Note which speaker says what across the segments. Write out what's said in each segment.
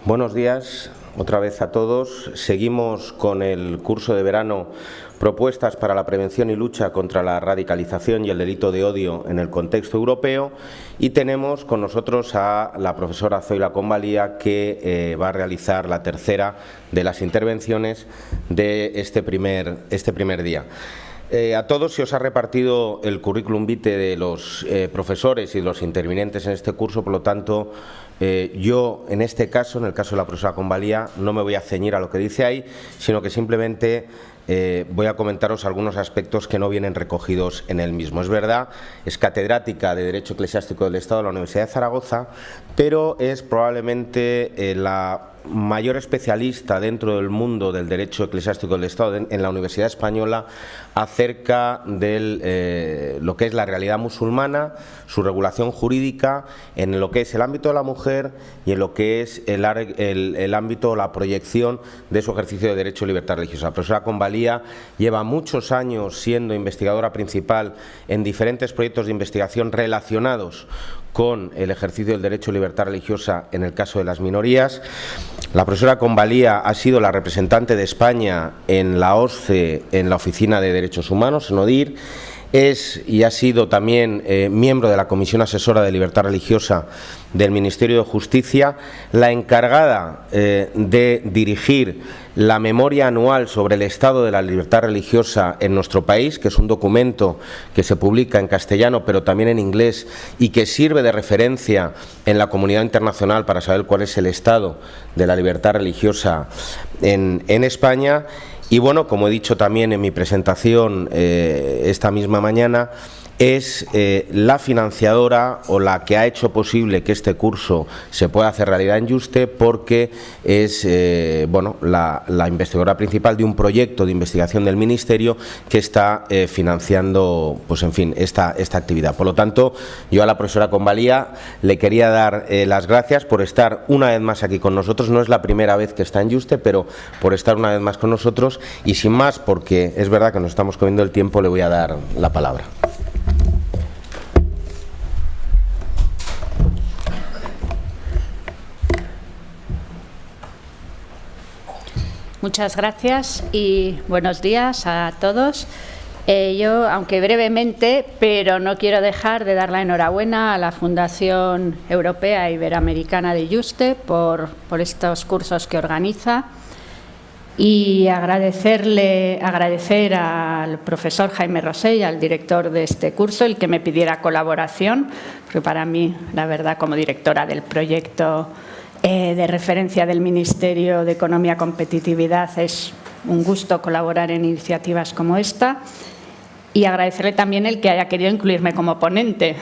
Speaker 1: Buenos días otra vez a todos. Seguimos con el curso de verano Propuestas para la prevención y lucha contra la radicalización y el delito de odio en el contexto europeo, y tenemos con nosotros a la profesora Zoila Convalía, que va a realizar la tercera de las intervenciones de este primer día. A todos se os ha repartido el currículum vitae de los profesores y los intervinientes en este curso, por lo tanto, yo en este caso, en el caso de la profesora Convalía, no me voy a ceñir a lo que dice ahí, sino que simplemente voy a comentaros algunos aspectos que no vienen recogidos en el mismo. Es verdad, es catedrática de Derecho Eclesiástico del Estado de la Universidad de Zaragoza, pero es probablemente la mayor especialista dentro del mundo del derecho eclesiástico del Estado en la Universidad Española acerca de lo que es la realidad musulmana, su regulación jurídica, en lo que es el ámbito de la mujer y en lo que es el ámbito, la proyección de su ejercicio de derecho y libertad religiosa. La profesora Convalía lleva muchos años siendo investigadora principal en diferentes proyectos de investigación relacionados con el ejercicio del derecho y libertad religiosa en el caso de las minorías. La profesora Convalía ha sido la representante de España en la OSCE, en la Oficina de Derechos Humanos, en ODIHR. Es y ha sido también miembro de la Comisión Asesora de Libertad Religiosa del Ministerio de Justicia, la encargada de dirigir la memoria anual sobre el estado de la libertad religiosa en nuestro país, que es un documento que se publica en castellano pero también en inglés y que sirve de referencia en la comunidad internacional para saber cuál es el estado de la libertad religiosa en España. Y bueno, como he dicho también en mi presentación esta misma mañana, es la financiadora o la que ha hecho posible que este curso se pueda hacer realidad en Yuste, porque es bueno, la investigadora principal de un proyecto de investigación del Ministerio que está financiando, pues en fin, esta actividad. Por lo tanto, yo a la profesora Convalía le quería dar las gracias por estar una vez más aquí con nosotros. No es la primera vez que está en Yuste, pero por estar una vez más con nosotros, y sin más, porque es verdad que nos estamos comiendo el tiempo, le voy a dar la palabra.
Speaker 2: Muchas gracias y buenos días a todos. Yo, aunque brevemente, pero no quiero dejar de dar la enhorabuena a la Fundación Europea Iberoamericana de Yuste por estos cursos que organiza, y agradecer al profesor Jaime Rosell, al director de este curso, el que me pidiera colaboración, porque para mí, la verdad, como directora del proyecto de referencia del Ministerio de Economía y Competitividad, es un gusto colaborar en iniciativas como esta, y agradecerle también el que haya querido incluirme como ponente.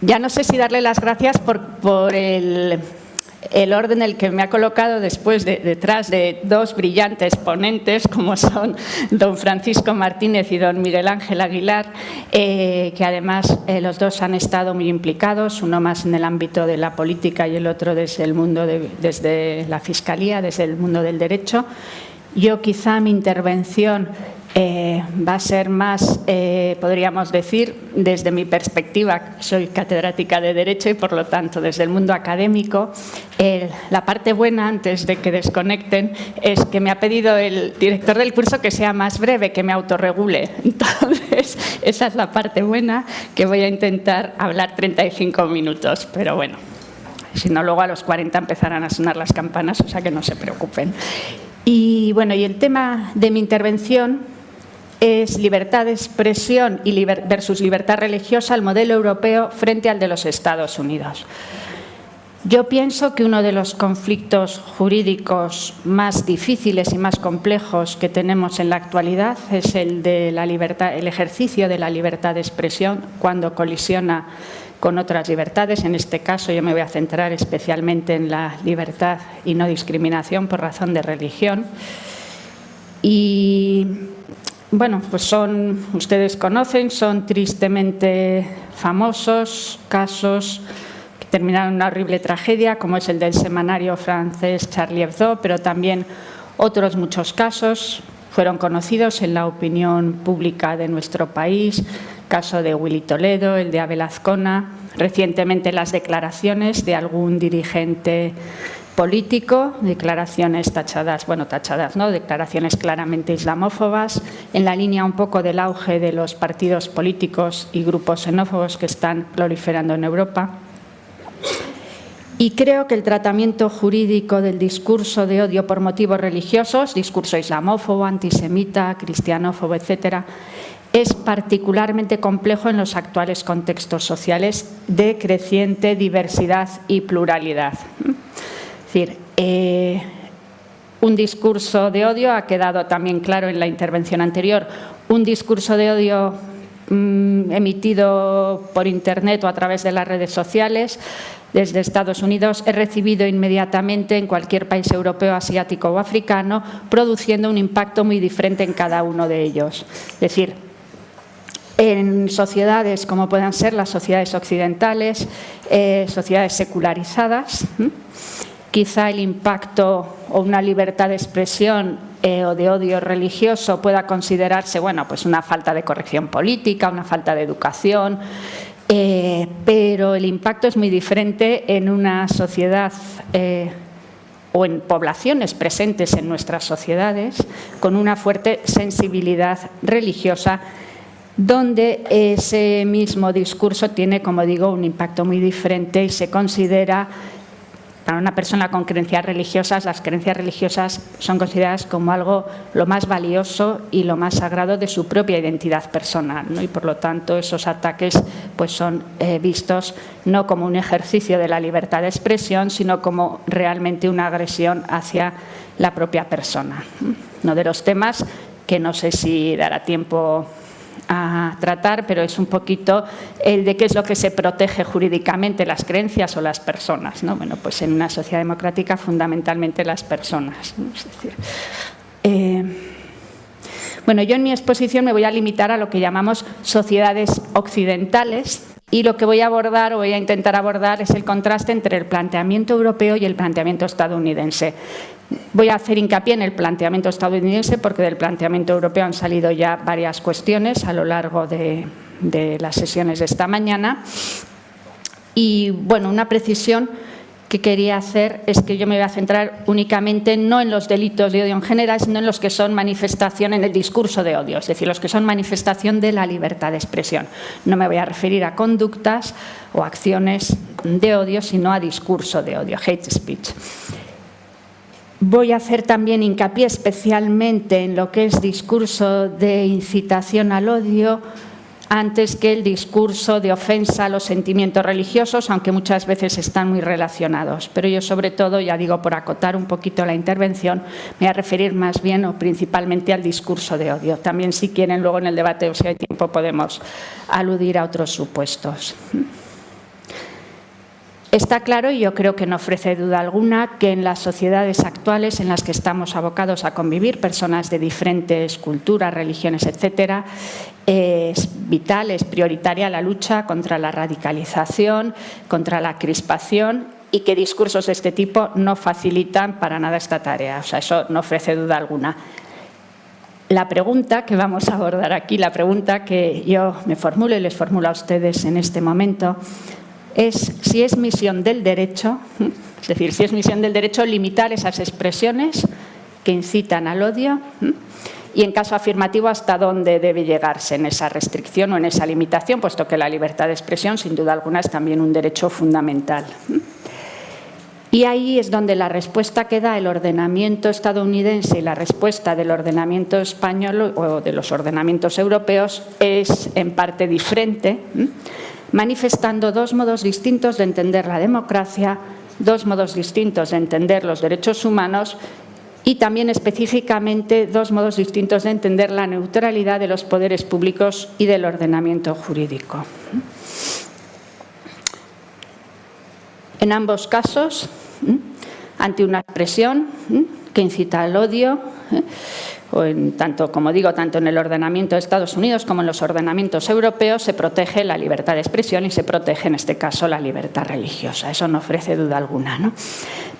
Speaker 2: Ya no sé si darle las gracias por el orden en el que me ha colocado detrás de dos brillantes ponentes, como son don Francisco Martínez y don Miguel Ángel Aguilar, que además los dos han estado muy implicados, uno más en el ámbito de la política y el otro desde la Fiscalía, desde el mundo del derecho. Yo quizá mi intervención va a ser más, podríamos decir, desde mi perspectiva, soy catedrática de Derecho y por lo tanto desde el mundo académico. La parte buena, antes de que desconecten, es que me ha pedido el director del curso que sea más breve, que me autorregule. Entonces, esa es la parte buena, que voy a intentar hablar 35 minutos, pero bueno, si no, luego a los 40 empezarán a sonar las campanas, o sea que no se preocupen. Y bueno, y el tema de mi intervención es libertad de expresión versus libertad religiosa, el modelo europeo frente al de los Estados Unidos. Yo pienso que uno de los conflictos jurídicos más difíciles y más complejos que tenemos en la actualidad es el de la libertad, el ejercicio de la libertad de expresión cuando colisiona con otras libertades. En este caso yo me voy a centrar especialmente en la libertad y no discriminación por razón de religión. Y bueno, pues ustedes conocen, son tristemente famosos casos que terminaron en una horrible tragedia, como es el del semanario francés Charlie Hebdo, pero también otros muchos casos fueron conocidos en la opinión pública de nuestro país, caso de Willy Toledo, el de Abel Azcona, recientemente las declaraciones de algún dirigente político, declaraciones tachadas, declaraciones claramente islamófobas, en la línea un poco del auge de los partidos políticos y grupos xenófobos que están proliferando en Europa. Y creo que el tratamiento jurídico del discurso de odio por motivos religiosos, discurso islamófobo, antisemita, cristianófobo, etcétera, es particularmente complejo en los actuales contextos sociales de creciente diversidad y pluralidad. Es decir, un discurso de odio, ha quedado también claro en la intervención anterior, un discurso de odio emitido por Internet o a través de las redes sociales desde Estados Unidos es recibido inmediatamente en cualquier país europeo, asiático o africano, produciendo un impacto muy diferente en cada uno de ellos. Es decir, en sociedades como puedan ser las sociedades occidentales, sociedades secularizadas, quizá el impacto o una libertad de expresión o de odio religioso pueda considerarse, pues una falta de corrección política, una falta de educación, pero el impacto es muy diferente en una sociedad o en poblaciones presentes en nuestras sociedades con una fuerte sensibilidad religiosa, donde ese mismo discurso tiene, como digo, un impacto muy diferente y se considera, para una persona con creencias religiosas, las creencias religiosas son consideradas como algo lo más valioso y lo más sagrado de su propia identidad personal, ¿no? Y por lo tanto esos ataques son vistos no como un ejercicio de la libertad de expresión, sino como realmente una agresión hacia la propia persona. Uno de los temas que no sé si dará tiempo a tratar, pero es un poquito el de qué es lo que se protege jurídicamente, las creencias o las personas, ¿no? Pues en una sociedad democrática fundamentalmente las personas, ¿no? Es decir, yo en mi exposición me voy a limitar a lo que llamamos sociedades occidentales y lo que voy a abordar o voy a intentar abordar es el contraste entre el planteamiento europeo y el planteamiento estadounidense. Voy a hacer hincapié en el planteamiento estadounidense porque del planteamiento europeo han salido ya varias cuestiones a lo largo de las sesiones de esta mañana. Y una precisión que quería hacer es que yo me voy a centrar únicamente no en los delitos de odio en general, sino en los que son manifestación en el discurso de odio, es decir, los que son manifestación de la libertad de expresión. No me voy a referir a conductas o acciones de odio, sino a discurso de odio, hate speech. Voy a hacer también hincapié especialmente en lo que es discurso de incitación al odio antes que el discurso de ofensa a los sentimientos religiosos, aunque muchas veces están muy relacionados. Pero yo sobre todo, ya digo, por acotar un poquito la intervención, me voy a referir más bien o principalmente al discurso de odio. También si quieren luego en el debate o si hay tiempo podemos aludir a otros supuestos. Está claro, y yo creo que no ofrece duda alguna, que en las sociedades actuales en las que estamos abocados a convivir, personas de diferentes culturas, religiones, etcétera, es vital, es prioritaria la lucha contra la radicalización, contra la crispación, y que discursos de este tipo no facilitan para nada esta tarea. O sea, eso no ofrece duda alguna. La pregunta que vamos a abordar aquí, la pregunta que yo me formulo y les formulo a ustedes en este momento, es si es misión del derecho, es decir, si es misión del derecho limitar esas expresiones que incitan al odio y, en caso afirmativo, hasta dónde debe llegarse en esa restricción o en esa limitación, puesto que la libertad de expresión, sin duda alguna, es también un derecho fundamental. Y ahí es donde la respuesta que da el ordenamiento estadounidense y la respuesta del ordenamiento español o de los ordenamientos europeos es en parte diferente, manifestando dos modos distintos de entender la democracia, dos modos distintos de entender los derechos humanos y también específicamente dos modos distintos de entender la neutralidad de los poderes públicos y del ordenamiento jurídico. En ambos casos, ante una expresión que incita al odio, tanto en el ordenamiento de Estados Unidos como en los ordenamientos europeos, se protege la libertad de expresión y se protege, en este caso, la libertad religiosa. Eso no ofrece duda alguna, ¿no?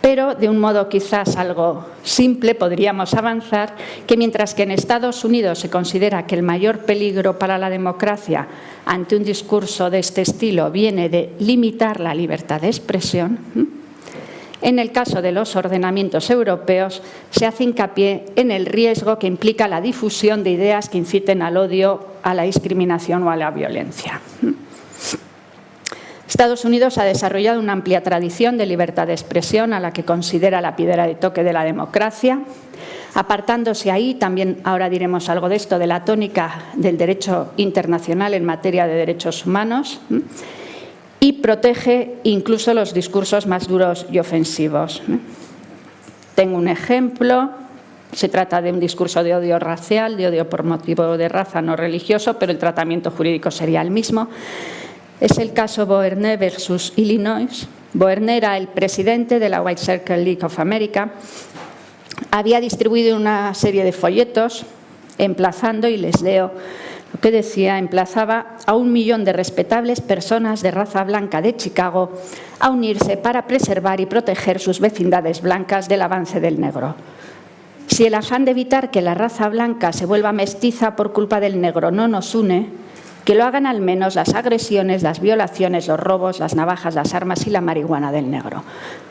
Speaker 2: Pero, de un modo quizás algo simple, podríamos avanzar que mientras que en Estados Unidos se considera que el mayor peligro para la democracia ante un discurso de este estilo viene de limitar la libertad de expresión, En el caso de los ordenamientos europeos, se hace hincapié en el riesgo que implica la difusión de ideas que inciten al odio, a la discriminación o a la violencia. Estados Unidos ha desarrollado una amplia tradición de libertad de expresión a la que considera la piedra de toque de la democracia, apartándose ahí, también ahora diremos algo de esto, de la tónica del derecho internacional en materia de derechos humanos, y protege incluso los discursos más duros y ofensivos. Tengo un ejemplo. Se trata de un discurso de odio racial, de odio por motivo de raza, no religioso, pero el tratamiento jurídico sería el mismo. Es el caso Boerne versus Illinois. Boerne era el presidente de la White Circle League of America. Había distribuido una serie de folletos emplazando, y les leo lo que decía, emplazaba a 1 millón de respetables personas de raza blanca de Chicago a unirse para preservar y proteger sus vecindades blancas del avance del negro. Si el afán de evitar que la raza blanca se vuelva mestiza por culpa del negro no nos une, que lo hagan al menos las agresiones, las violaciones, los robos, las navajas, las armas y la marihuana del negro.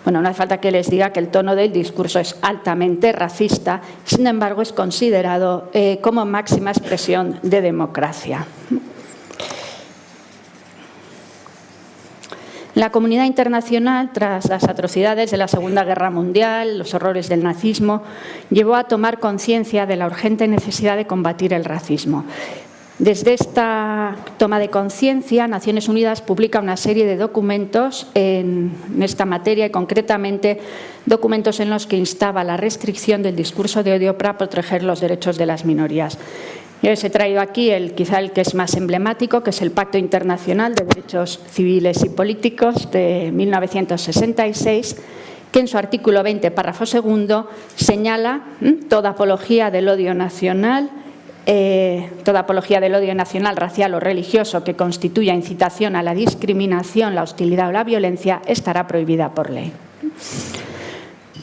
Speaker 2: Bueno, no hace falta que les diga que el tono del discurso es altamente racista, sin embargo es considerado como máxima expresión de democracia. La comunidad internacional, tras las atrocidades de la Segunda Guerra Mundial, los horrores del nazismo, llevó a tomar conciencia de la urgente necesidad de combatir el racismo. Desde esta toma de conciencia, Naciones Unidas publica una serie de documentos en esta materia y concretamente documentos en los que instaba la restricción del discurso de odio para proteger los derechos de las minorías. Yo les he traído aquí quizá el que es más emblemático, que es el Pacto Internacional de Derechos Civiles y Políticos de 1966, que en su artículo 20, párrafo segundo, señala toda apología del odio nacional, racial o religioso que constituya incitación a la discriminación, la hostilidad o la violencia estará prohibida por ley.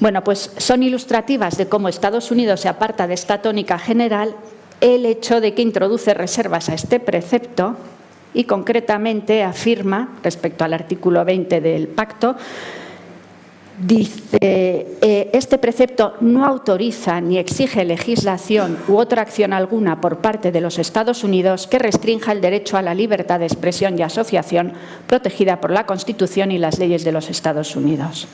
Speaker 2: Bueno, pues son ilustrativas de cómo Estados Unidos se aparta de esta tónica general el hecho de que introduce reservas a este precepto y concretamente afirma, respecto al artículo 20 del pacto, dice, este precepto no autoriza ni exige legislación u otra acción alguna por parte de los Estados Unidos que restrinja el derecho a la libertad de expresión y asociación protegida por la Constitución y las leyes de los Estados Unidos.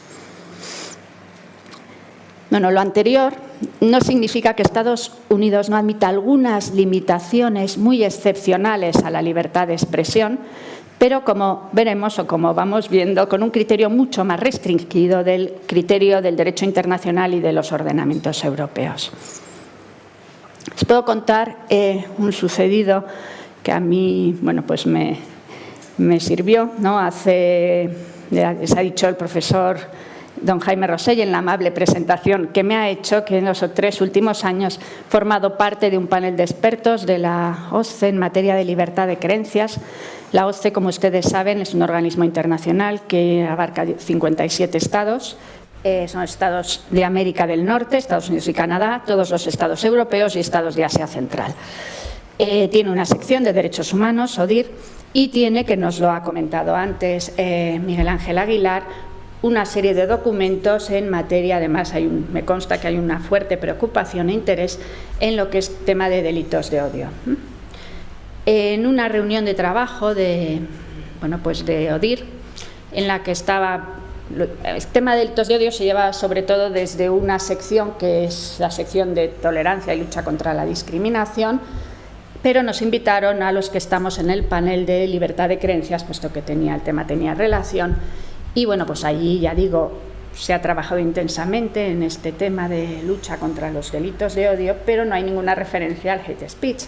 Speaker 2: Bueno, lo anterior no significa que Estados Unidos no admita algunas limitaciones muy excepcionales a la libertad de expresión, pero como veremos o como vamos viendo, con un criterio mucho más restringido del criterio del derecho internacional y de los ordenamientos europeos. Les puedo contar un sucedido que a mí, bueno, pues me sirvió, ¿no? Les ha dicho el profesor don Jaime Rosell en la amable presentación que me ha hecho, que en los 3 últimos años he formado parte de un panel de expertos de la OSCE en materia de libertad de creencias. La OSCE, como ustedes saben, es un organismo internacional que abarca 57 estados. Son estados de América del Norte, Estados Unidos y Canadá, todos los estados europeos y estados de Asia Central. Tiene una sección de derechos humanos, ODIHR, y tiene, que nos lo ha comentado antes Miguel Ángel Aguilar, una serie de documentos en materia, además me consta que hay una fuerte preocupación e interés en lo que es tema de delitos de odio. En una reunión de trabajo de ODIHR, en la que estaba, el tema de delitos de odio se lleva sobre todo desde una sección que es la sección de tolerancia y lucha contra la discriminación, pero nos invitaron a los que estamos en el panel de libertad de creencias, puesto que el tema tenía relación. Y bueno, pues allí, ya digo, se ha trabajado intensamente en este tema de lucha contra los delitos de odio, pero no hay ninguna referencia al hate speech.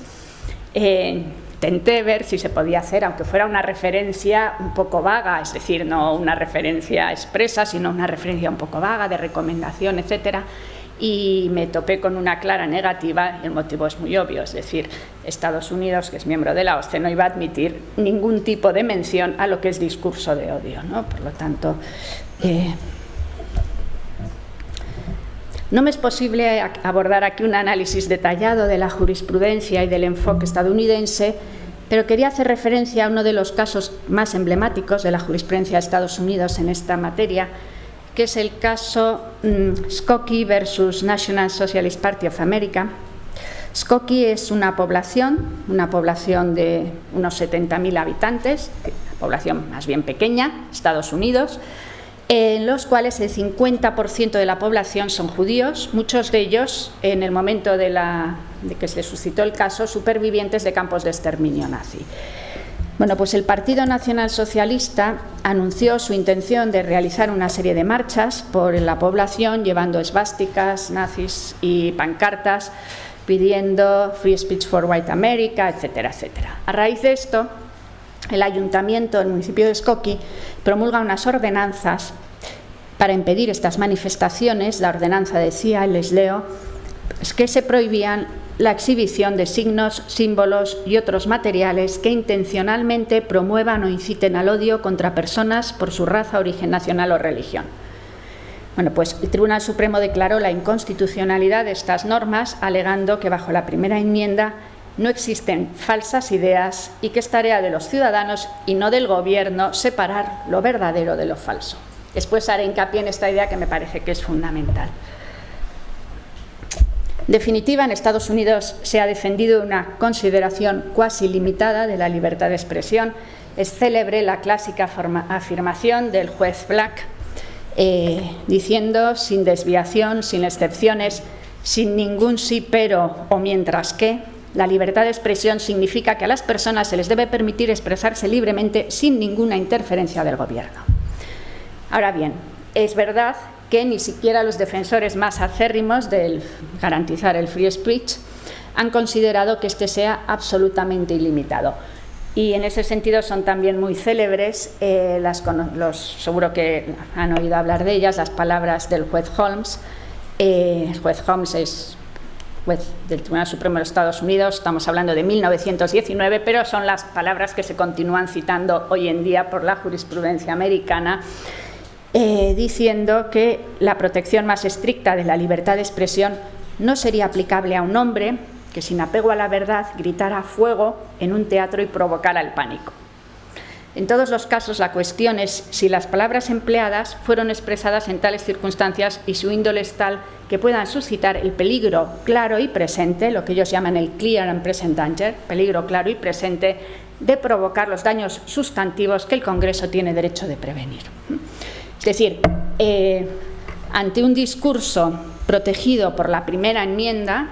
Speaker 2: Intenté ver si se podía hacer, aunque fuera una referencia un poco vaga, es decir, no una referencia expresa, sino una referencia un poco vaga, de recomendación, etcétera, y me topé con una clara negativa, y el motivo es muy obvio, es decir, Estados Unidos, que es miembro de la OSCE, no iba a admitir ningún tipo de mención a lo que es discurso de odio, ¿no? Por lo tanto, no me es posible abordar aquí un análisis detallado de la jurisprudencia y del enfoque estadounidense, pero quería hacer referencia a uno de los casos más emblemáticos de la jurisprudencia de Estados Unidos en esta materia, que es el caso Skokie versus National Socialist Party of America. Skokie es una población de unos 70.000 habitantes, población más bien pequeña, Estados Unidos, en los cuales el 50% de la población son judíos, muchos de ellos, en el momento de que se suscitó el caso, supervivientes de campos de exterminio nazi. Bueno, pues el Partido Nacional Socialista anunció su intención de realizar una serie de marchas por la población, llevando esvásticas nazis y pancartas, pidiendo Free Speech for White America, etcétera, etcétera. A raíz de esto, el ayuntamiento del municipio de Skokie promulga unas ordenanzas para impedir estas manifestaciones. La ordenanza decía, y les leo, que se prohibían la exhibición de signos, símbolos y otros materiales que intencionalmente promuevan o inciten al odio contra personas por su raza, origen nacional o religión. Bueno, pues el Tribunal Supremo declaró la inconstitucionalidad de estas normas, alegando que bajo la primera enmienda no existen falsas ideas y que es tarea de los ciudadanos y no del Gobierno separar lo verdadero de lo falso. Después haré hincapié en esta idea que me parece que es fundamental. En definitiva, en Estados Unidos se ha defendido una consideración cuasi limitada de la libertad de expresión. Es célebre la clásica afirmación del juez Black, diciendo, sin desviación, sin excepciones, sin ningún sí, pero o mientras que, la libertad de expresión significa que a las personas se les debe permitir expresarse libremente sin ninguna interferencia del Gobierno. Ahora bien, es verdad que ni siquiera los defensores más acérrimos del garantizar el free speech han considerado que este sea absolutamente ilimitado. Y en ese sentido son también muy célebres, seguro que han oído hablar de ellas, las palabras del juez Holmes. El juez Holmes es juez del Tribunal Supremo de los Estados Unidos, estamos hablando de 1919, pero son las palabras que se continúan citando hoy en día por la jurisprudencia americana, diciendo que la protección más estricta de la libertad de expresión no sería aplicable a un hombre que sin apego a la verdad gritara fuego en un teatro y provocara el pánico. En todos los casos, la cuestión es si las palabras empleadas fueron expresadas en tales circunstancias y su índole es tal que puedan suscitar el peligro claro y presente, lo que ellos llaman el clear and present danger, peligro claro y presente, de provocar los daños sustantivos que el Congreso tiene derecho de prevenir. Es decir, ante un discurso protegido por la primera enmienda,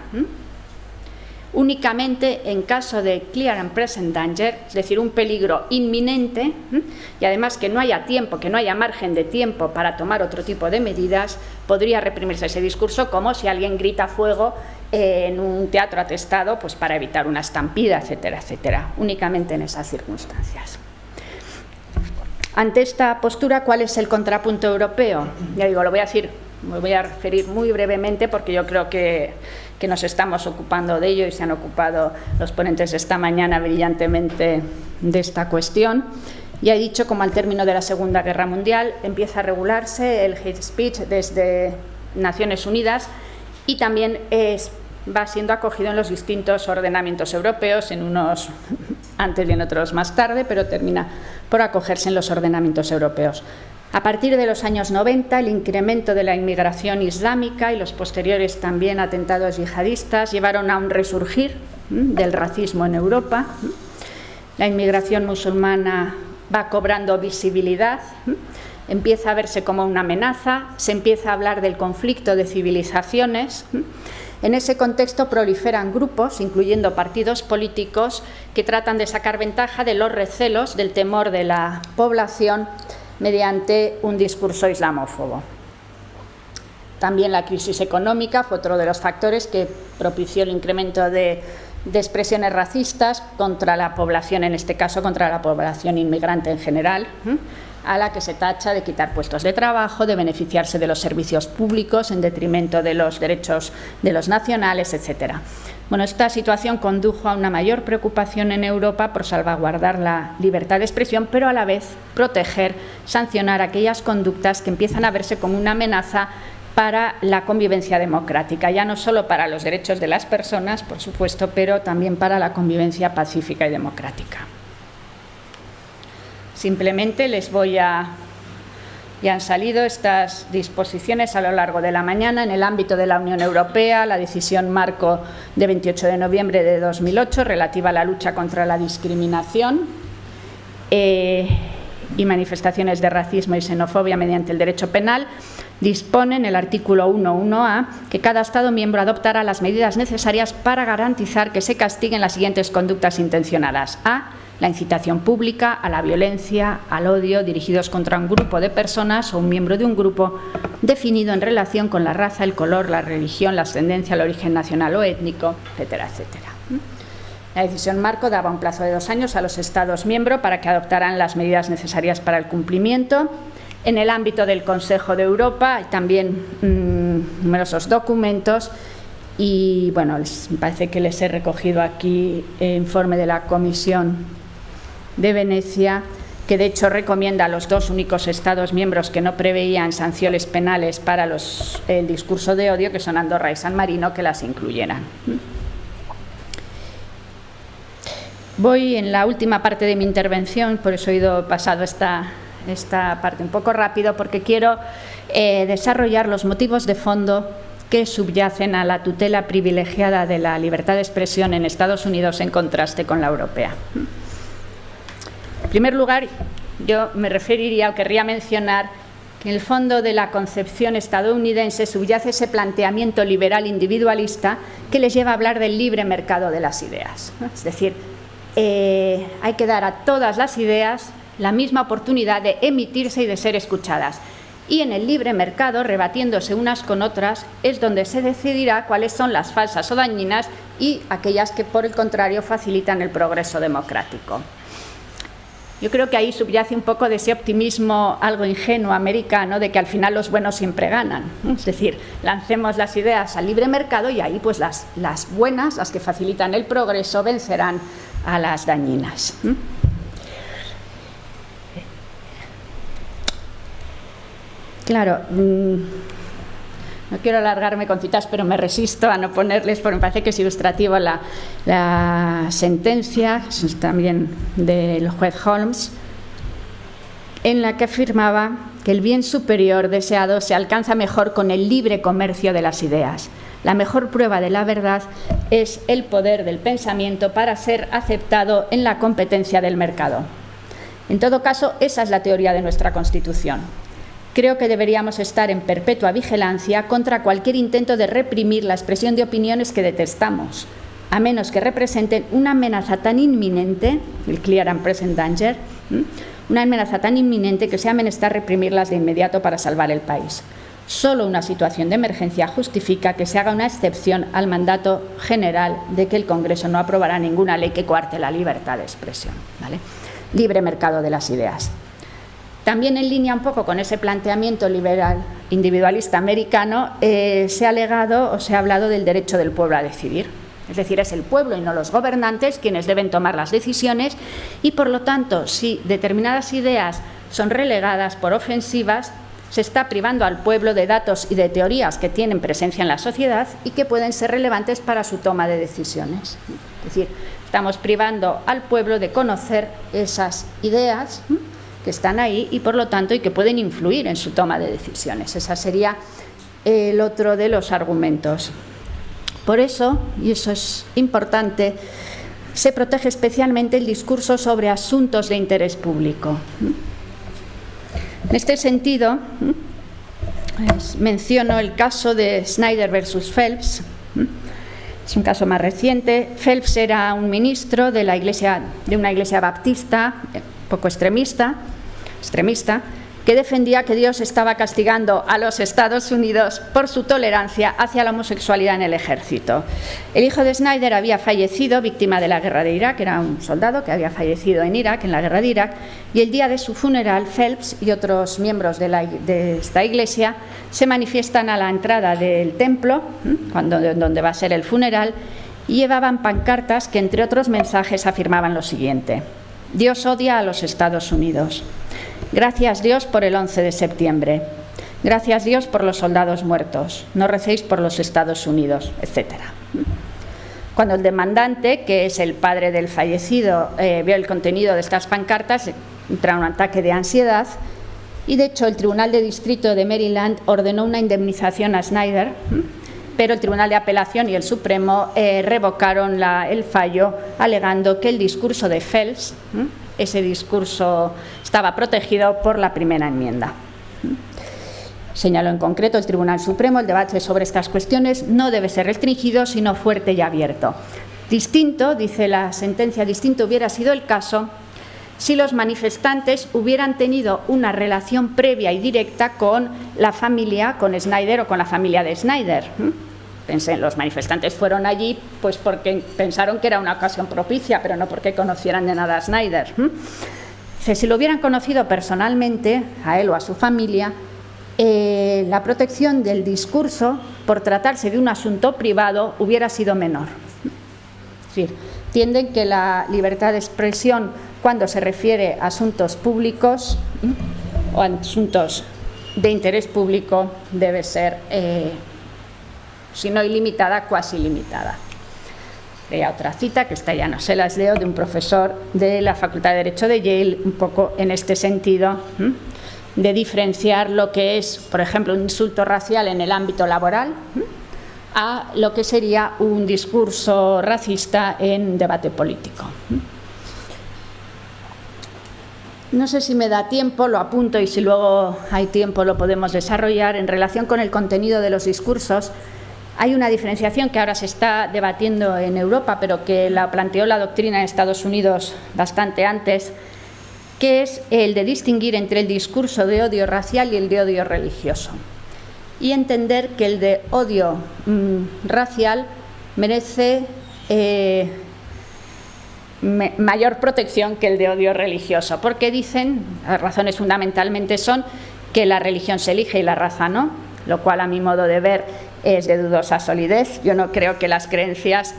Speaker 2: únicamente en caso de clear and present danger, es decir, un peligro inminente, y además que no haya tiempo, que no haya margen de tiempo para tomar otro tipo de medidas, podría reprimirse ese discurso, como si alguien grita fuego en un teatro atestado, pues para evitar una estampida, etcétera, etcétera, únicamente en esas circunstancias. Ante esta postura, ¿cuál es el contrapunto europeo? Ya digo, lo voy a decir, me voy a referir muy brevemente porque yo creo que nos estamos ocupando de ello y se han ocupado los ponentes esta mañana brillantemente de esta cuestión. Ya he dicho como al término de la Segunda Guerra Mundial empieza a regularse el hate speech desde Naciones Unidas y también va siendo acogido en los distintos ordenamientos europeos, en unos antes y en otros más tarde, pero termina por acogerse en los ordenamientos europeos. A partir de los años 90, el incremento de la inmigración islámica y los posteriores también atentados yihadistas llevaron a un resurgir del racismo en Europa. La inmigración musulmana va cobrando visibilidad, empieza a verse como una amenaza, se empieza a hablar del conflicto de civilizaciones. En ese contexto proliferan grupos, incluyendo partidos políticos, que tratan de sacar ventaja de los recelos, del temor de la población mediante un discurso islamófobo. También la crisis económica fue otro de los factores que propició el incremento de expresiones racistas contra la población, en este caso contra la población inmigrante en general, a la que se tacha de quitar puestos de trabajo, de beneficiarse de los servicios públicos en detrimento de los derechos de los nacionales, etcétera. Bueno, esta situación condujo a una mayor preocupación en Europa por salvaguardar la libertad de expresión, pero a la vez proteger, sancionar aquellas conductas que empiezan a verse como una amenaza para la convivencia democrática, ya no solo para los derechos de las personas, por supuesto, pero también para la convivencia pacífica y democrática. Simplemente les voy a y han salido estas disposiciones a lo largo de la mañana en el ámbito de la Unión Europea, la decisión marco de 28 de noviembre de 2008 relativa a la lucha contra la discriminación y manifestaciones de racismo y xenofobia mediante el derecho penal, dispone en el artículo 1.1a que cada Estado miembro adoptará las medidas necesarias para garantizar que se castiguen las siguientes conductas intencionadas: a. La incitación pública a la violencia, al odio, dirigidos contra un grupo de personas o un miembro de un grupo definido en relación con la raza, el color, la religión, la ascendencia, el origen nacional o étnico, etcétera, etcétera. La decisión marco daba un plazo de 2 años a los Estados miembros para que adoptaran las medidas necesarias para el cumplimiento. En el ámbito del Consejo de Europa hay también numerosos documentos y, bueno, me parece que les he recogido aquí el informe de la Comisión de Venecia, que de hecho recomienda a los 2 únicos Estados miembros que no preveían sanciones penales para el discurso de odio, que son Andorra y San Marino, que las incluyeran. Voy en la última parte de mi intervención, por eso he ido pasado esta parte un poco rápido, porque quiero desarrollar los motivos de fondo que subyacen a la tutela privilegiada de la libertad de expresión en Estados Unidos en contraste con la europea. En primer lugar, yo me referiría o querría mencionar que en el fondo de la concepción estadounidense subyace ese planteamiento liberal individualista que les lleva a hablar del libre mercado de las ideas. Es decir, hay que dar a todas las ideas la misma oportunidad de emitirse y de ser escuchadas. Y en el libre mercado, rebatiéndose unas con otras, es donde se decidirá cuáles son las falsas o dañinas y aquellas que, por el contrario, facilitan el progreso democrático. Yo creo que ahí subyace un poco de ese optimismo algo ingenuo americano de que al final los buenos siempre ganan. Es decir, lancemos las ideas al libre mercado y ahí pues las buenas, las que facilitan el progreso, vencerán a las dañinas. Claro, no quiero alargarme con citas, pero me resisto a no ponerles, porque me parece que es ilustrativo la sentencia, también del juez Holmes, en la que afirmaba que el bien superior deseado se alcanza mejor con el libre comercio de las ideas. La mejor prueba de la verdad es el poder del pensamiento para ser aceptado en la competencia del mercado. En todo caso, esa es la teoría de nuestra Constitución. Creo que deberíamos estar en perpetua vigilancia contra cualquier intento de reprimir la expresión de opiniones que detestamos, a menos que representen una amenaza tan inminente, el clear and present danger, una amenaza tan inminente que sea menester reprimirlas de inmediato para salvar el país. Solo una situación de emergencia justifica que se haga una excepción al mandato general de que el Congreso no aprobará ninguna ley que coarte la libertad de expresión, ¿vale? Libre mercado de las ideas. También en línea un poco con ese planteamiento liberal individualista americano, se ha alegado o se ha hablado del derecho del pueblo a decidir. Es decir, es el pueblo y no los gobernantes quienes deben tomar las decisiones y, por lo tanto, si determinadas ideas son relegadas por ofensivas, se está privando al pueblo de datos y de teorías que tienen presencia en la sociedad y que pueden ser relevantes para su toma de decisiones. Es decir, estamos privando al pueblo de conocer esas ideas que están ahí y, por lo tanto, y que pueden influir en su toma de decisiones. Ese sería el otro de los argumentos. Por eso, y eso es importante, se protege especialmente el discurso sobre asuntos de interés público. En este sentido, menciono el caso de Snyder versus Phelps. Es un caso más reciente. Phelps era un ministro de una iglesia baptista, poco extremista, que defendía que Dios estaba castigando a los Estados Unidos por su tolerancia hacia la homosexualidad en el ejército. El hijo de Snyder había fallecido víctima de la guerra de Irak, era un soldado que había fallecido en Irak, en la guerra de Irak, y el día de su funeral, Phelps y otros miembros de esta iglesia se manifiestan a la entrada del templo, donde va a ser el funeral, y llevaban pancartas que, entre otros mensajes, afirmaban lo siguiente: Dios odia a los Estados Unidos. Gracias Dios por el 11 de septiembre. Gracias Dios por los soldados muertos. No recéis por los Estados Unidos, etc. Cuando el demandante, que es el padre del fallecido, vio el contenido de estas pancartas, entra un ataque de ansiedad Y de hecho el Tribunal de Distrito de Maryland ordenó una indemnización a Snyder, pero el Tribunal de Apelación y el Supremo revocaron el fallo, alegando que el discurso de Phelps, ese discurso estaba protegido por la primera enmienda. Señaló en concreto el Tribunal Supremo: el debate sobre estas cuestiones no debe ser restringido, sino fuerte y abierto. Distinto, dice la sentencia, distinto hubiera sido el caso si los manifestantes hubieran tenido una relación previa y directa con la familia, con Snyder o con la familia de Snyder. Pensé, los manifestantes fueron allí pues porque pensaron que era una ocasión propicia, pero no porque conocieran de nada a Snyder. Si lo hubieran conocido personalmente, a él o a su familia, la protección del discurso, por tratarse de un asunto privado, hubiera sido menor. Es decir, entienden que la libertad de expresión, cuando se refiere a asuntos públicos o a asuntos de interés público, debe ser, si no ilimitada, cuasi limitada. Leía otra cita, que esta ya no se las leo, de un profesor de la Facultad de Derecho de Yale, un poco en este sentido, de diferenciar lo que es, por ejemplo, un insulto racial en el ámbito laboral a lo que sería un discurso racista en debate político. No sé si me da tiempo, lo apunto, y si luego hay tiempo lo podemos desarrollar. En relación con el contenido de los discursos, hay una diferenciación que ahora se está debatiendo en Europa, pero que la planteó la doctrina en Estados Unidos bastante antes, que es el de distinguir entre el discurso de odio racial y el de odio religioso, y entender que el de odio racial merece mayor protección que el de odio religioso, porque dicen, las razones fundamentalmente son que la religión se elige y la raza no, lo cual a mi modo de ver es de dudosa solidez. Yo no creo que las creencias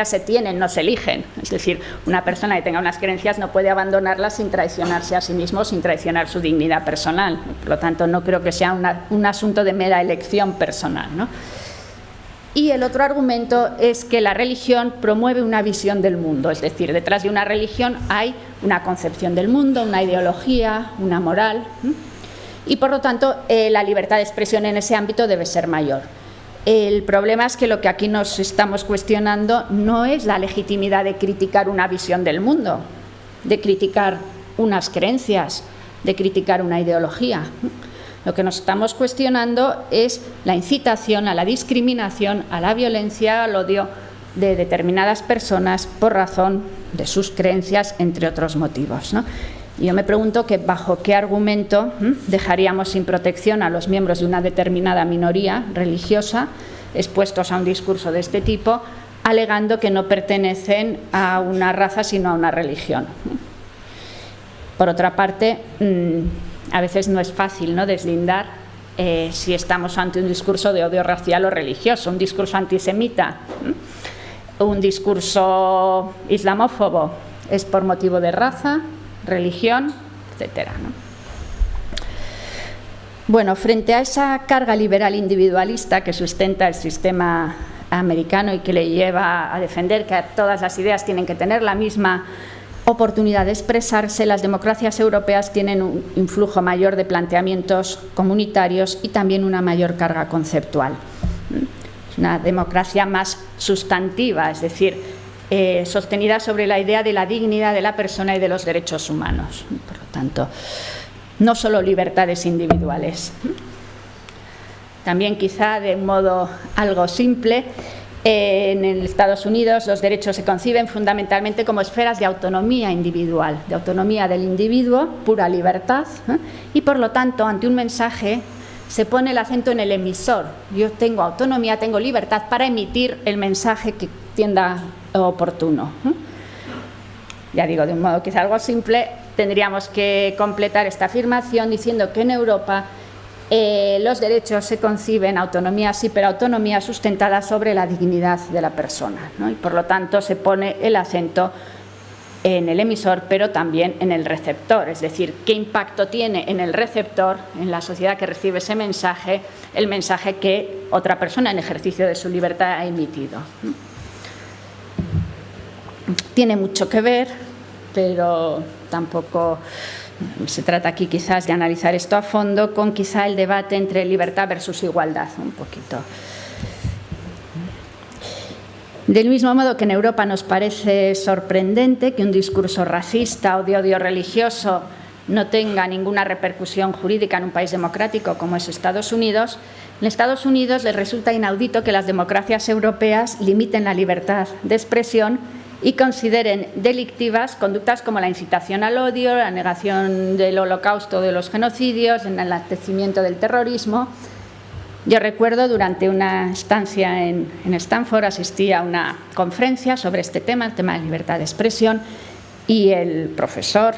Speaker 2: se tienen, no se eligen. Es decir, una persona que tenga unas creencias no puede abandonarlas sin traicionarse a sí mismo, sin traicionar su dignidad personal. Por lo tanto, no creo que sea un asunto de mera elección personal, ¿no? Y el otro argumento es que la religión promueve una visión del mundo, es decir, detrás de una religión hay una concepción del mundo, una ideología, una moral, y por lo tanto la libertad de expresión en ese ámbito debe ser mayor. El problema es que lo que aquí nos estamos cuestionando no es la legitimidad de criticar una visión del mundo, de criticar unas creencias, de criticar una ideología. Lo que nos estamos cuestionando es la incitación a la discriminación, a la violencia, al odio de determinadas personas por razón de sus creencias, entre otros motivos, ¿no? Y yo me pregunto que bajo qué argumento dejaríamos sin protección a los miembros de una determinada minoría religiosa expuestos a un discurso de este tipo, alegando que no pertenecen a una raza sino a una religión. Por otra parte, a veces no es fácil, ¿no?, deslindar si estamos ante un discurso de odio racial o religioso, un discurso antisemita, un discurso islamófobo, es por motivo de raza, religión, etcétera, ¿no? Bueno, frente a esa carga liberal individualista que sustenta el sistema americano y que le lleva a defender que todas las ideas tienen que tener la misma oportunidad de expresarse, las democracias europeas tienen un influjo mayor de planteamientos comunitarios y también una mayor carga conceptual. Es una democracia más sustantiva, es decir, sostenida sobre la idea de la dignidad de la persona y de los derechos humanos. Por lo tanto, no solo libertades individuales. También, quizá de un modo algo simple, en Estados Unidos los derechos se conciben fundamentalmente como esferas de autonomía individual, de autonomía del individuo, pura libertad, y por lo tanto, ante un mensaje se pone el acento en el emisor. Yo tengo autonomía, tengo libertad para emitir el mensaje que entienda oportuno. Ya digo, de un modo quizá algo simple, tendríamos que completar esta afirmación diciendo que en Europa los derechos se conciben, autonomía sí, pero autonomía sustentada sobre la dignidad de la persona, ¿no? Y por lo tanto se pone el acento en el emisor, pero también en el receptor, es decir, qué impacto tiene en el receptor, en la sociedad que recibe ese mensaje, el mensaje que otra persona en ejercicio de su libertad ha emitido. Tiene mucho que ver, pero tampoco Se trata aquí quizás de analizar esto a fondo con quizá el debate entre libertad versus igualdad, un poquito. Del mismo modo que en Europa nos parece sorprendente que un discurso racista o de odio religioso no tenga ninguna repercusión jurídica en un país democrático como es Estados Unidos, en Estados Unidos les resulta inaudito que las democracias europeas limiten la libertad de expresión y consideren delictivas conductas como la incitación al odio, la negación del holocausto, de los genocidios, el enaltecimiento del terrorismo. Yo recuerdo durante una estancia en Stanford asistí a una conferencia sobre este tema, el tema de libertad de expresión, y el profesor,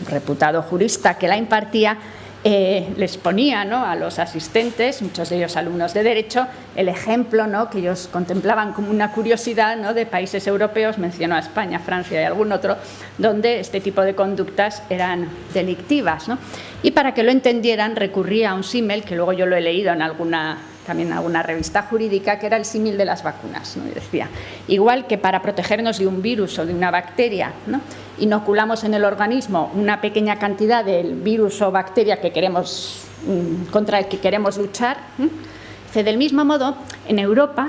Speaker 2: reputado jurista que la impartía, les ponía, ¿no?, a los asistentes, muchos de ellos alumnos de Derecho, el ejemplo, ¿no?, que ellos contemplaban como una curiosidad, ¿no?, de países europeos, mencionó a España, Francia y algún otro, donde este tipo de conductas eran delictivas, ¿no? Y para que lo entendieran recurría a un símil, que luego yo lo he leído en también en alguna revista jurídica, que era el símil de las vacunas, ¿no? Y decía, igual que para protegernos de un virus o de una bacteria, ¿no?, inoculamos en el organismo una pequeña cantidad del virus o bacteria que contra el que queremos luchar, del mismo modo, en Europa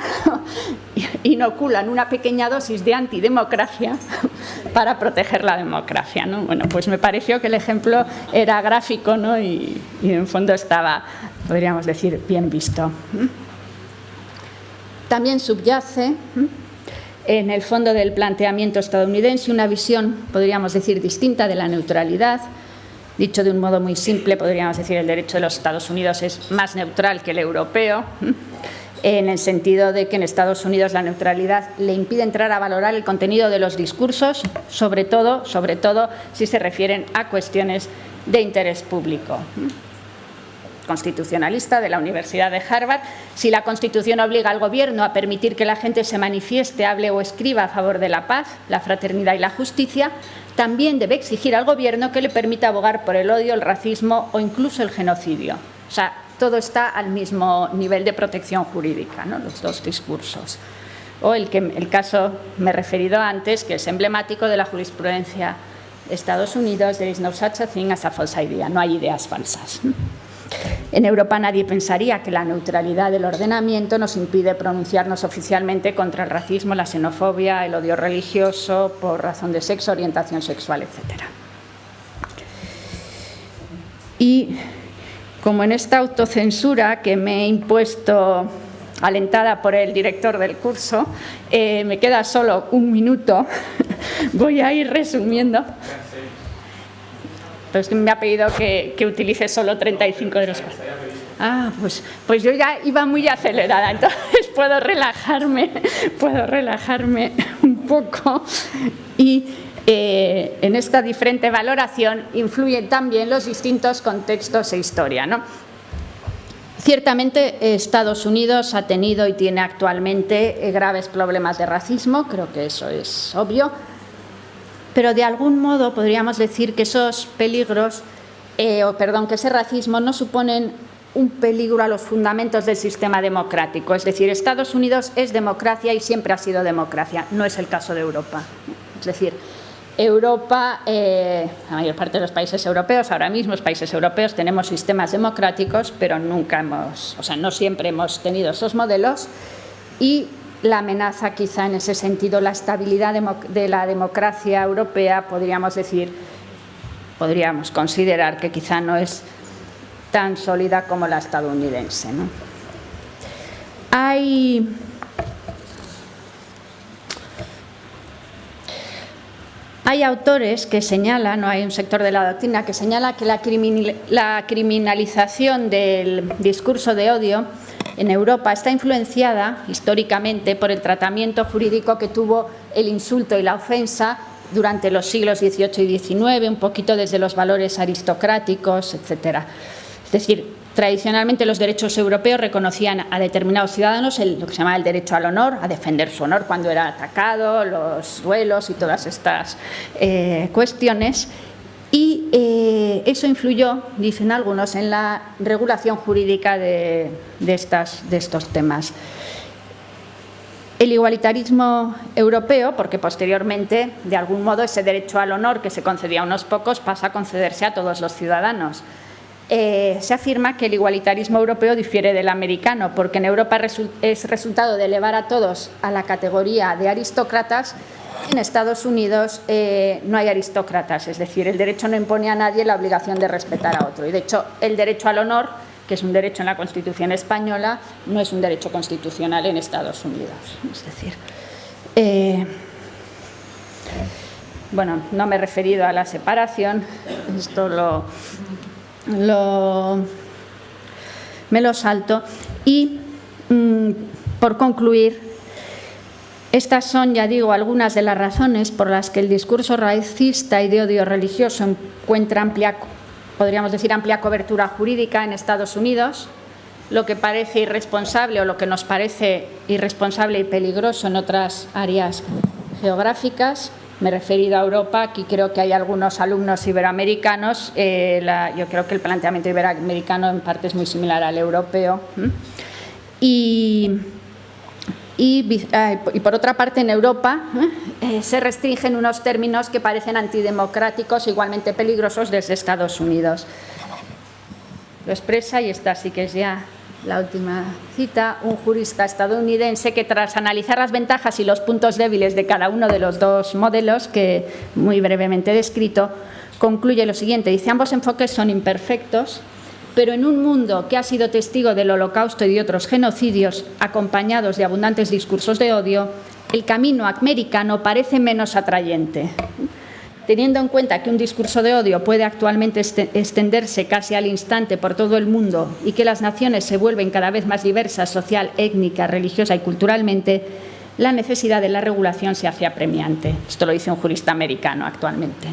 Speaker 2: inoculan una pequeña dosis de antidemocracia para proteger la democracia, ¿no? Bueno, pues me pareció que el ejemplo era gráfico, ¿no?, y en fondo estaba, podríamos decir, bien visto. También subyace en el fondo del planteamiento estadounidense una visión, podríamos decir, distinta de la neutralidad. Dicho de un modo muy simple, podríamos decir, el derecho de los Estados Unidos es más neutral que el europeo, en el sentido de que en Estados Unidos la neutralidad le impide entrar a valorar el contenido de los discursos, sobre todo si se refieren a cuestiones de interés público. Constitucionalista de la Universidad de Harvard, si la Constitución obliga al Gobierno a permitir que la gente se manifieste, hable o escriba a favor de la paz, la fraternidad y la justicia, también debe exigir al Gobierno que le permita abogar por el odio, el racismo o incluso el genocidio. O sea, todo está al mismo nivel de protección jurídica, ¿no?, los dos discursos. O el caso me he referido antes, que es emblemático de la jurisprudencia de Estados Unidos, there is no such a thing as a false idea, no hay ideas falsas. En Europa nadie pensaría que la neutralidad del ordenamiento nos impide pronunciarnos oficialmente contra el racismo, la xenofobia, el odio religioso por razón de sexo, orientación sexual, etc. Y como en esta autocensura que me he impuesto, alentada por el director del curso, me queda solo un minuto, voy a ir resumiendo. Pero es que me ha pedido que utilice solo 35 de los cuales. Ah, pues yo ya iba muy acelerada, entonces puedo relajarme un poco. Y en esta diferente valoración influyen también los distintos contextos e historia, ¿no? Ciertamente Estados Unidos ha tenido y tiene actualmente graves problemas de racismo, creo que eso es obvio. Pero de algún modo podríamos decir que esos peligros, que ese racismo no suponen un peligro a los fundamentos del sistema democrático. Es decir, Estados Unidos es democracia y siempre ha sido democracia. No es el caso de Europa. Es decir, Europa, la mayor parte de los países europeos, ahora mismo los países europeos tenemos sistemas democráticos, pero no siempre hemos tenido esos modelos. Y la amenaza, quizá en ese sentido, la estabilidad de la democracia europea, podríamos considerar que quizá no es tan sólida como la estadounidense, ¿no? Hay autores que señalan, hay un sector de la doctrina que señala que la criminalización del discurso de odio en Europa está influenciada históricamente por el tratamiento jurídico que tuvo el insulto y la ofensa durante los siglos XVIII y XIX, un poquito desde los valores aristocráticos, etc. Es decir, tradicionalmente los derechos europeos reconocían a determinados ciudadanos lo que se llamaba el derecho al honor, a defender su honor cuando era atacado, los duelos y todas estas cuestiones. Y eso influyó, dicen algunos, en la regulación jurídica de estos temas. El igualitarismo europeo, porque posteriormente, de algún modo, ese derecho al honor que se concedía a unos pocos pasa a concederse a todos los ciudadanos. Se afirma que el igualitarismo europeo difiere del americano, porque en Europa es resultado de elevar a todos a la categoría de aristócratas. En Estados Unidos no hay aristócratas, es decir, el derecho no impone a nadie la obligación de respetar a otro. Y, de hecho, el derecho al honor, que es un derecho en la Constitución española, no es un derecho constitucional en Estados Unidos. Es decir, bueno, no me he referido a la separación, esto me lo salto. Y, por concluir, estas son, ya digo, algunas de las razones por las que el discurso racista y de odio religioso encuentra amplia cobertura jurídica en Estados Unidos, lo que parece irresponsable o lo que nos parece irresponsable y peligroso en otras áreas geográficas. Me he referido a Europa, aquí creo que hay algunos alumnos iberoamericanos, yo creo que el planteamiento iberoamericano en parte es muy similar al europeo. Y por otra parte, en Europa se restringen unos términos que parecen antidemocráticos, igualmente peligrosos, desde Estados Unidos. Lo expresa, y esta sí que es ya la última cita, un jurista estadounidense que, tras analizar las ventajas y los puntos débiles de cada uno de los dos modelos, que muy brevemente he descrito, concluye lo siguiente. Dice: ambos enfoques son imperfectos, pero en un mundo que ha sido testigo del Holocausto y de otros genocidios, acompañados de abundantes discursos de odio, el camino americano parece menos atrayente. Teniendo en cuenta que un discurso de odio puede actualmente extenderse casi al instante por todo el mundo y que las naciones se vuelven cada vez más diversas social, étnica, religiosa y culturalmente, la necesidad de la regulación se hace apremiante. Esto lo dice un jurista americano actualmente.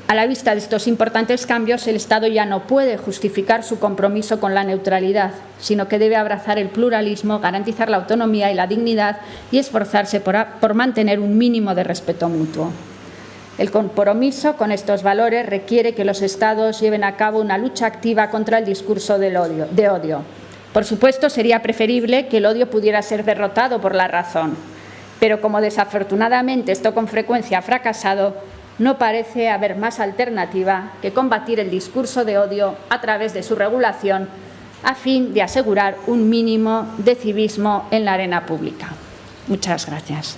Speaker 2: A la vista de estos importantes cambios, el Estado ya no puede justificar su compromiso con la neutralidad, sino que debe abrazar el pluralismo, garantizar la autonomía y la dignidad y esforzarse por mantener un mínimo de respeto mutuo. El compromiso con estos valores requiere que los Estados lleven a cabo una lucha activa contra el discurso de odio. Por supuesto, sería preferible que el odio pudiera ser derrotado por la razón, pero como desafortunadamente esto con frecuencia ha fracasado, no parece haber más alternativa que combatir el discurso de odio a través de su regulación, a fin de asegurar un mínimo de civismo en la arena pública. Muchas gracias.